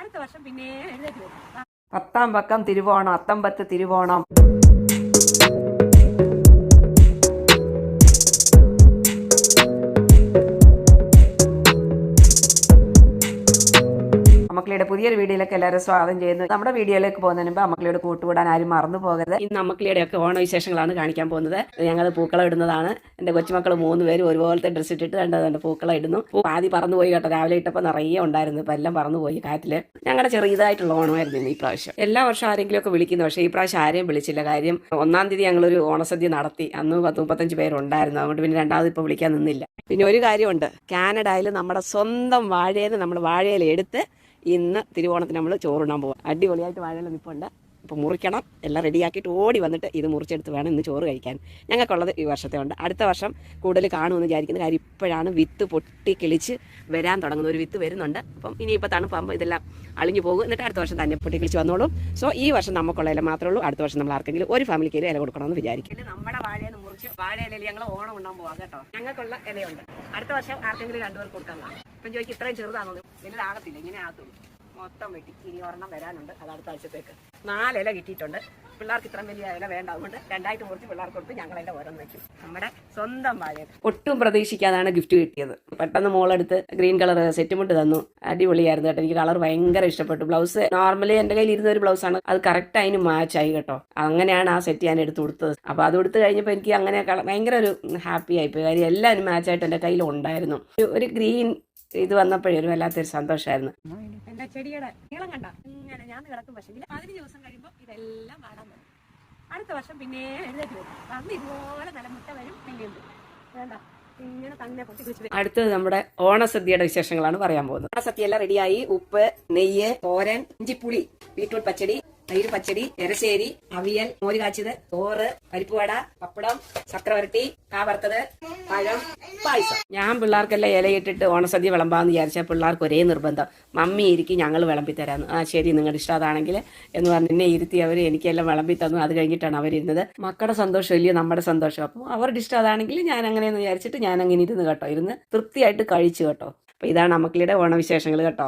അടുത്ത വർഷം പിന്നെ എഴുന്നേറ്റ് വരും. 10ാം പക്കം തിരുവോണം, അത്തമ്പത്ത് തിരുവോണം. അമ്മക്കളിയുടെ പുതിയൊരു വീഡിയോയിലേക്ക് എല്ലാവരും സ്വാഗതം ചെയ്യുന്നു. നമ്മുടെ വീഡിയോയിലേക്ക് പോകുന്നതിന് മുമ്പ് അമ്മക്കളിയുടെ കൂട്ടുകൂടാൻ ആരും മറന്നു പോകരുത്. ഇന്ന് അമ്മക്കളിയുടെയൊക്കെ ഓണവിശേഷങ്ങളാണ് കാണിക്കാൻ പോകുന്നത്. ഞങ്ങൾ പൂക്കളം ഇടുന്നതാണ്. എൻ്റെ കൊച്ചുമക്കൾ 3 പേരും ഒരുപോലത്തെ ഡ്രസ്സ് ഇട്ടിട്ട് കണ്ടതുണ്ട് പൂക്കളം ഇടുന്നു. ആദ്യം പറന്നു പോയി കേട്ടോ, രാവിലെ ഇട്ടപ്പോൾ നിറയെ ഉണ്ടായിരുന്നു. ഇപ്പം എല്ലാം പറന്നു പോയി കാറ്റിൽ. ഞങ്ങളുടെ ചെറിയതായിട്ടുള്ള ഓണമായിരുന്നു ഇന്ന് ഈ പ്രാവശ്യം. എല്ലാ വർഷം ആരെങ്കിലുമൊക്കെ വിളിക്കുന്നു, പക്ഷേ ഈ പ്രാവശ്യം ആരെയും വിളിച്ചില്ല. കാര്യം 1-ാം തീയതി ഞങ്ങളൊരു ഓണസദ്യ നടത്തി. അന്ന് 10-35 പേരുണ്ടായിരുന്നു. അതുകൊണ്ട് പിന്നെ രണ്ടാമത് ഇപ്പോൾ വിളിക്കാൻ നിന്നില്ല. പിന്നെ ഒരു കാര്യമുണ്ട്, കാനഡയിൽ നമ്മുടെ സ്വന്തം വാഴയിൽ നമ്മൾ വാഴയില എടുത്ത് ഇന്ന് തിരുവോണത്തിന് നമ്മൾ ചോറുണ്ണാൻ പോകാം. അടിപൊളിയായിട്ട് വാഴയില നിൽപ്പുണ്ട്. ഇപ്പോൾ മുറിക്കണം, എല്ലാം റെഡിയാക്കിയിട്ട് ഓടി വന്നിട്ട് ഇത് മുറിച്ചെടുത്ത് വേണം ഇന്ന് ചോറ് കഴിക്കാൻ. ഞങ്ങൾക്കുള്ളത് ഈ വർഷത്തെ ഉണ്ട്. അടുത്ത വർഷം കൂടുതൽ കാണുമെന്ന് വിചാരിക്കുന്ന കാര്യം ഇപ്പോഴാണ് വിത്ത് പൊട്ടി കിളിച്ച് വരാൻ തുടങ്ങുന്നത്. ഒരു വിത്ത് വരുന്നുണ്ട്. അപ്പം ഇനിയിപ്പോൾ തണുപ്പാകുമ്പോൾ ഇതെല്ലാം അളിഞ്ഞു പോകും. എന്നിട്ട് അടുത്ത വർഷം തന്നെ പൊട്ടി കിളിച്ച് വന്നോളും. സോ ഈ വർഷം നമുക്കുള്ള ഇല മാത്രമേ ഉള്ളൂ. അടുത്ത വർഷം നമ്മൾ ആർക്കെങ്കിലും ഒരു ഫാമിലിക്ക് ഇല കൊടുക്കണമെന്ന് വിചാരിക്കും. നമ്മുടെ വാഴയിൽ നിന്ന് മുറിച്ച് വാഴയിലയിൽ ഞങ്ങൾ ഓണം ഉണ്ടാകാൻ പോകാം കേട്ടോ. ഞങ്ങൾക്കുള്ള ഇലയുണ്ട്. അടുത്ത വർഷം ആർക്കെങ്കിലും 2 പേർക്ക് കൊടുക്കാൻ കാണാം. ഇപ്പം ചോദിക്കും ഇത്രയും ചെറുതാണെന്ന്. വലുതാകത്തില്ല, ഇങ്ങനെ ആകത്തുള്ളൂ. മൊത്തം വെട്ടി ഇനി ഒരെണ്ണം വരാനുണ്ട്. അത് അടുത്ത ആഴ്ചത്തേക്ക് 4 ഇല കിട്ടിയിട്ടുണ്ട്. പിള്ളേർക്ക് ഇത്രയും വലിയ ഇല വേണ്ട, അതുകൊണ്ട് 2ആയിട്ട് മുറിച്ച് പിള്ളേർക്ക് കൊടുത്ത് ഞങ്ങളെല്ലാം ഓരോന്ന് വെക്കും. നമ്മുടെ സ്വന്തം വാഴ. ഒട്ടും പ്രതീക്ഷിക്കാതാണ് ഗിഫ്റ്റ് കിട്ടിയത്. പെട്ടെന്ന് മോളെടുത്ത് ഗ്രീൻ കളർ സെറ്റ് മുണ്ട് തന്നു. അടിപൊളിയായിരുന്നു കേട്ടോ. എനിക്ക് കളർ ഭയങ്കര ഇഷ്ടപ്പെട്ടു. ബ്ലൗസ് നോർമലി എൻ്റെ കയ്യിൽ ഇരുന്ന ഒരു ബ്ലൗസാണ്, അത് കറക്റ്റ് അതിന് മാച്ച് ആയി കേട്ടോ. അങ്ങനെയാണ് ആ സെറ്റ് ഞാൻ എടുത്ത് കൊടുത്തത്. അപ്പോൾ അത് കൊടുത്ത് കഴിഞ്ഞപ്പോൾ എനിക്ക് അങ്ങനെ ഭയങ്കര ഒരു ഹാപ്പി ആയിപ്പോയി. കാര്യം എല്ലാവരും മാച്ചായിട്ട് എൻ്റെ കയ്യിൽ ഉണ്ടായിരുന്നു. ഒരു ഗ്രീൻ ഇത് വന്നപ്പോഴേ ഒരു വല്ലാത്തൊരു സന്തോഷമായിരുന്നു. എന്റെ ചെടിയുടെ നീളം കണ്ട ഇങ്ങനെ ഞാൻ കിടക്കും. പക്ഷേ 15 ദിവസം കഴിയുമ്പോൾ ഇതെല്ലാം വാടാൻ തുടങ്ങും. അടുത്ത വർഷം പിന്നെ എഴുന്നേറ്റ് വരും. അന്ന് ഇതുപോലെ നല്ല മുട്ട വരും. പിന്നെ വേണ്ട ഇങ്ങനെ തന്നെ പൊട്ടി കുറിച്ച്. അടുത്തത് നമ്മുടെ ഓണസദ്യയുടെ വിശേഷങ്ങളാണ് പറയാൻ പോകുന്നത്. ഓണസദ്യ എല്ലാം റെഡിയായി. ഉപ്പ്, നെയ്യ്, തോരൻ, ഇഞ്ചിപ്പുളി, ബീട്രൂട്ട് പച്ചടി, തൈര് പച്ചടി, എരശ്ശേരി, അവിയൽ, മോര് കാച്ചത്, ചോറ്, പരിപ്പുവട, പപ്പടം, ചക്രവരട്ടി, കാവറുത്തത്, പഴം, പായസം. ഞാൻ പിള്ളേർക്കെല്ലാം ഇലയിട്ടിട്ട് ഓണസദ്യ വിളമ്പാന്ന് വിചാരിച്ചാൽ പിള്ളേർക്ക് ഒരേ നിർബന്ധം, മമ്മി ഇരിക്കും ഞങ്ങൾ വിളമ്പി തരാമെന്ന്. ആ ശരി, നിങ്ങളുടെ ഇഷ്ടം അതാണെങ്കിൽ എന്ന് പറഞ്ഞ് എന്നെ ഇരുത്തി അവർ എനിക്കെല്ലാം വിളമ്പി തന്നു. അത് കഴിഞ്ഞിട്ടാണ് അവരിരുന്നത്. മക്കളുടെ സന്തോഷം ഇല്ലയോ നമ്മുടെ സന്തോഷം. അപ്പം അവരുടെ ഇഷ്ടം അതാണെങ്കിൽ ഞാൻ അങ്ങനെയെന്ന് വിചാരിച്ചിട്ട് ഞാൻ അങ്ങനെ ഇരുന്ന് കേട്ടോ. ഇരുന്ന് തൃപ്തിയായിട്ട് കഴിച്ചു കേട്ടോ. അപ്പോൾ ഇതാണ് അമ്മക്കളുടെ ഓണവിശേഷങ്ങൾ കേട്ടോ.